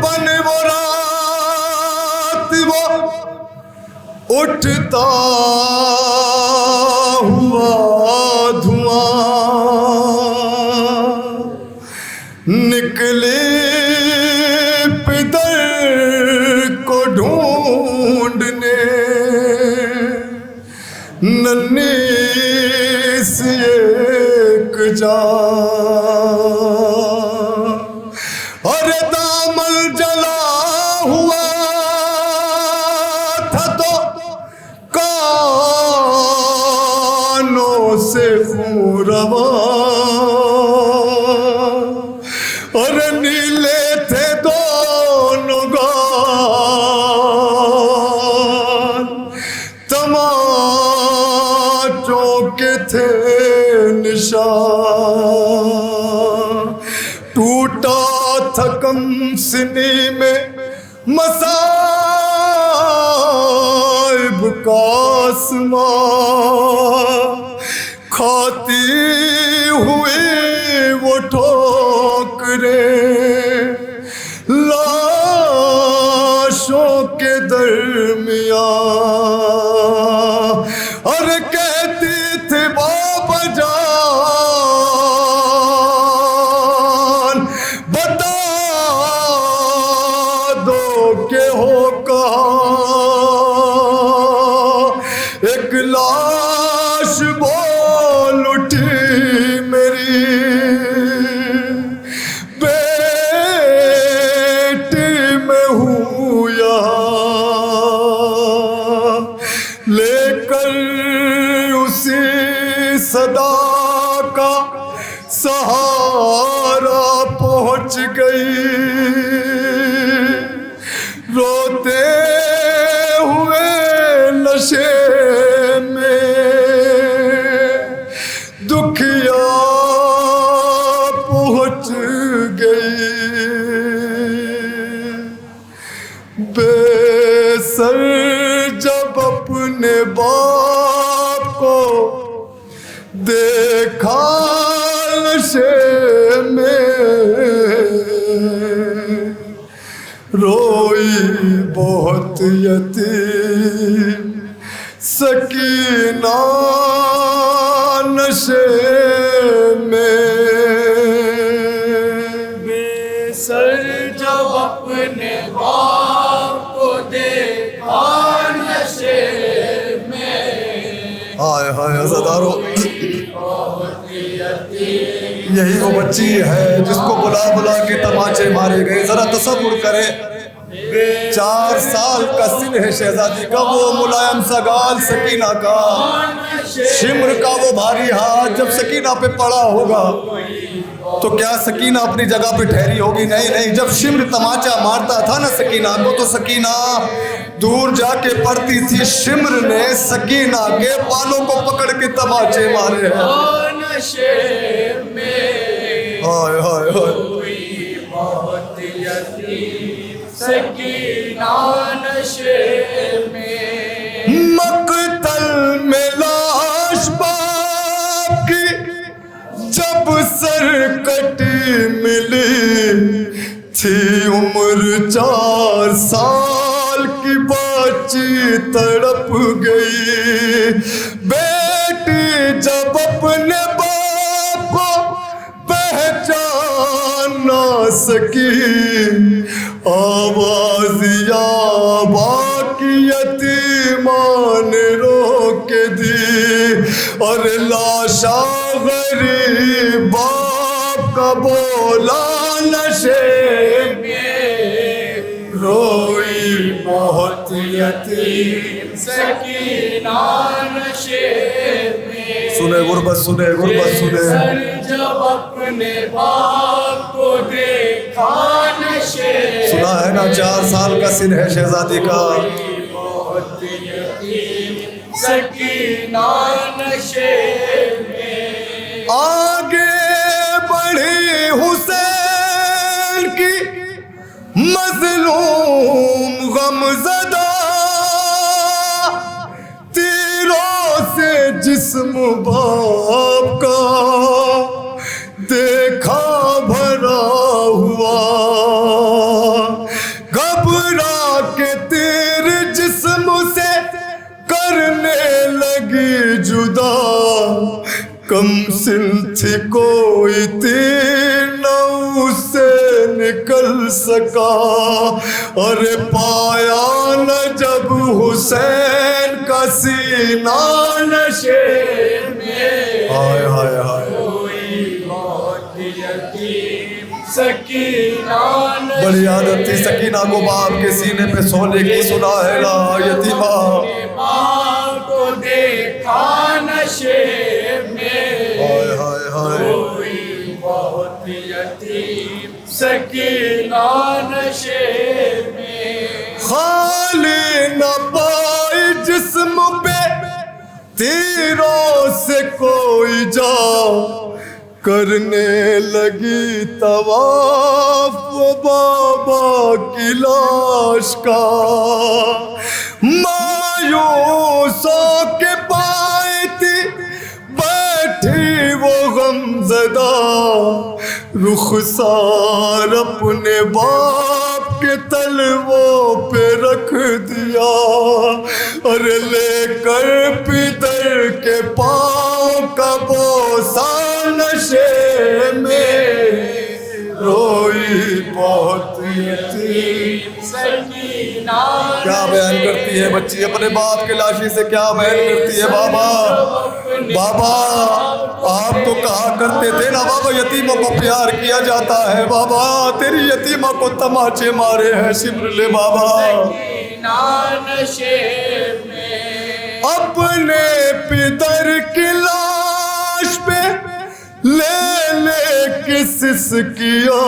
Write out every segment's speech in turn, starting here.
बन वो रात वो उठता हुआ धुआं निकले पितर को ढूंढने नन्ही सी एक जान और दामन जला हुआ था तो कानों से खून रवा और नीले थे दोनों गाल तमाचों के थे निशान टूटा था कमसिनी में मसाइब का आसमां खाती हुई वो ठोकरे लाशों के दरमियां और कहती थी बाबा जान बता दो के हो कहाँ एक लाश बोल उठी मेरी बेटी में हूँ यहाँ लेकर उसी सदा का सहारा पहुँच गई रोते हुए नशे में दुखिया पहुँच गई बेसर जब अपने बाप को देखा नशे में रोई बहुत यतीम सकीना नशे में बेसर जब अपने बाप को देखा नशे में हाय हाय अज़ादारो यही वो बच्ची है जिसको बुला बुला के तमाचे मारे गए जरा तसव्वुर करे 4 साल का सिन है शहजादी का वो मुलायम सा गाल सकीना का शिम्र का वो भारी हाथ जब सकीना पे पड़ा होगा तो क्या सकीना अपनी जगह पे ठहरी होगी नहीं नहीं जब शिम्र तमाचा मारता था ना सकीना को तो सकीना दूर जाके पड़ती थी शिम्र ने सकीना के बालों को पकड़ के तमाचे मारे हैं हाय हाय हाय सकीना नशे में मकतल में लाश बाप की जब सरकटी मिली थी उम्र 4 साल की बच्ची तड़प गई बेटी जब अपने बाप को पहचान ना सकी आवाज़िया बाकी यतीमान रोक दी और लाशा गरीब बाप का बोला नशे में रोई बहुत यतीम सकीना नशे में सुने गुरबत सुने जब अपने बाप को देखा नशे सुना है ना 4 साल का सिन है शहजादी का बहुत यतीम सकीना नशे में आगे बढ़ी हुसैन की मजलूम गमज़दा तीरों से जिस्म बाप का देखा भरा हुआ कम सिन थी कोई तीर न उससे निकल सका। अरे पाया न जब हुसैन का सीना नशे में हाय हाय हाय कोई मौत यतीम सकीना बड़ी आदत थी सकीना को बाप के सीने पे सोने की। सुना है ना यतीमा बाप को देखा नशे में हाय हाय हाय कोई बहुत यतीम सकीना नशे में खाली न पाई जिस्म पे तीरों से कोई जा करने लगी तवाफ वो बाबा की लाश का। मायूसों के पाए थी बैठी वो गमज़दा रुखसार अपने बाप के तलवों पे रख दिया। अरे लेकर पितर के पाँव का बोसा नशे में रोई बहुत यतीम सकीना क्या बयान करती है बच्ची अपने बाप के लाशी से, क्या बयान करती है। बाबा बाबा आप तो कहा करते थे ना बाबा यतीमों को प्यार किया जाता है। बाबा तेरी यतीमा को तमाचे मारे हैं, सिमर ले बाबा। नशे में अपने पितर की लाश पे ले किस किया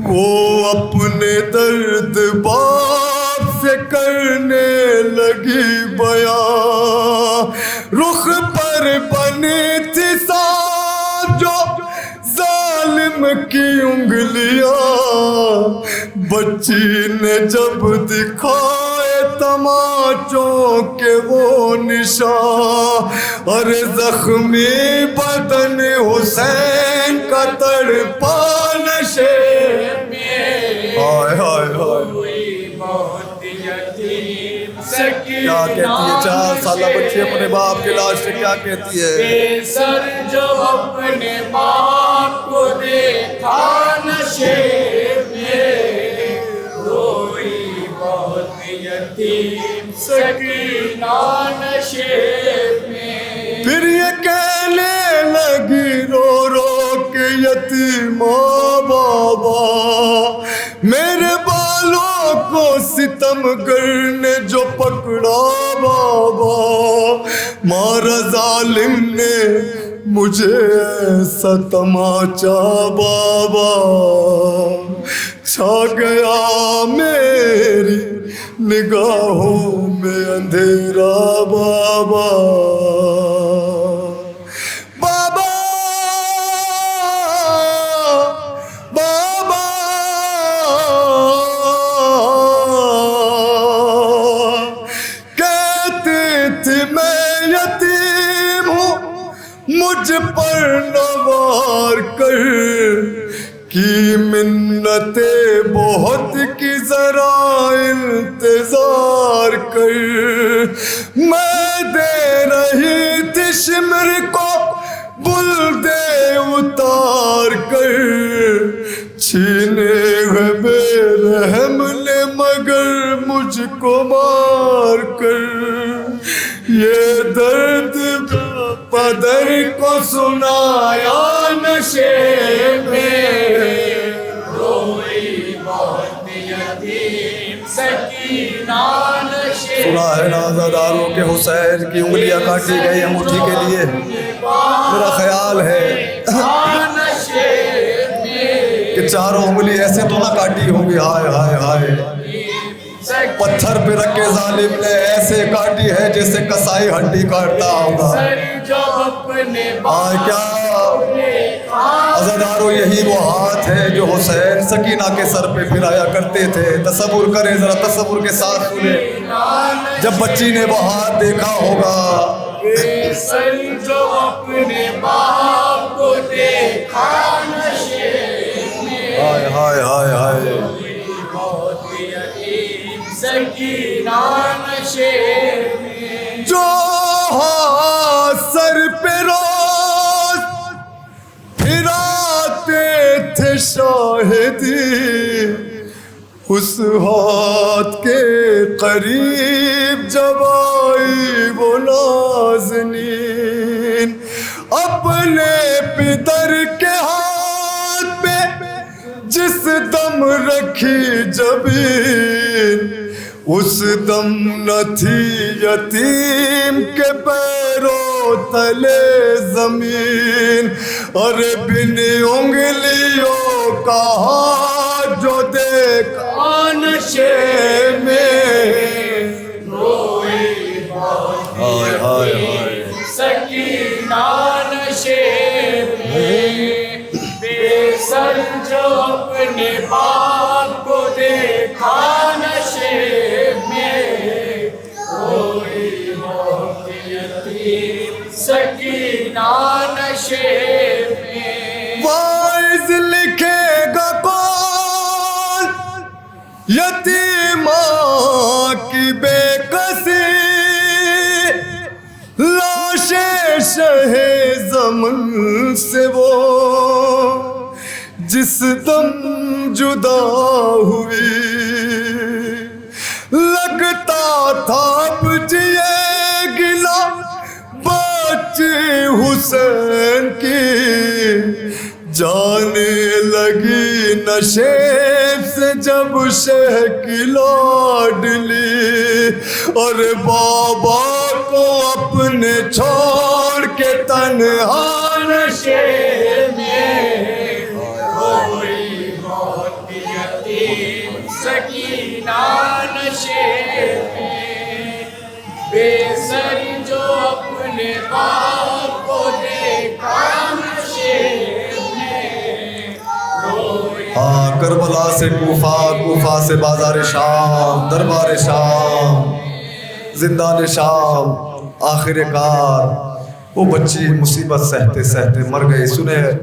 वो अपने दर्द बाप से करने लगी बयां। रुख पर बनी थी सांप जो जालिम की उंगलियां बच्ची ने जब दिखाए तमाचों के वो निशान। अरे जख्मी बदन हुसैन का तड़पा नशे में हाय हाय हाय बहुत यतीम क्या कहती है 4 साल बच्ची अपने बाप के लाश से क्या कहती है। सर जो अपने बाप को देखा नशे में रोई बहुत यतीम सकीना नशे में। फिर ये कहने लगी रो रो के यतीमा बाबा मेरे बालों को सितमगर ने जो पकड़ा बाबा मारा जालिम ने मुझे ऐसा तमाचा बाबा छा गया मेरी निगाहों में अंधेरा बाबा। बाबा बाबा कहती थी मैं यतीम हूँ मुझ पर नवार कर की मिन्नते बहुत की जरा इंतजार कर। मैं दे रही थी शिमर को बुलदे उतार कर छीने हुए बेरहम ने मगर मुझको मार कर। ये दर्द पदर को सुनाया नशे में रोई बहुत यतीम सकीना नशे। सुना है ना आज़ादारों के हुसैन की उंगलियां काटी गई अंगूठी के लिए। मेरा ख्याल है कि चारों उंगली ऐसे तो ना काटी होगी। हाय हाय हाय पत्थर पे रखे जालिम ने ऐसे काटी है जैसे कसाई हड्डी काटता होगा। हाँ क्या अज़ादारों यही वो हाथ है जो हुसैन सकीना के सर पे फिराया करते थे। तसव्वुर करें जरा, तसव्वुर के साथ सुने। जब बच्ची ने वो हाथ देखा होगा जो अपने बाप को देखा नशे में हाय हाय हाय हाय सकीना नशे में जो हाथ सर पे रो शाहिदी उस हाथ के करीब जब आई वो नाज़नीन, अपने पितर के हाथ पे जिस दम रखी जबीन, उस दम न थी यतीम के पैरों तले जमीन। अरे बिन उंगलियों का हाथ जो देखा नशे में, हाय हाय हाय सकीना नशे में, बेसर जो अपने बाप को देखा नशे में, रोई मौत यतीम सकीना नशे में। वाइज लिखेगा कौन यतीमा की बेकसी, लाशे शहे ज़मन से वो जिस दम जुदा हुई। लगता था अब जिएगिला बच्ची हुसैन की, जाने लगी नशे से जब शेह की लाडली। और बाबा को अपने छोड़ के तन्हा नशे में, रोई मौत यतीम सकीना नशे में, बेसर जो अपने बाप को देखा नशे में, रोई। हाँ, करबला से कूफा, कूफा से बाजार शाम, दरबार शाम, जिंदान शाम, आखिरकार वो बच्ची मुसीबत सहते सहते मर गई। सुने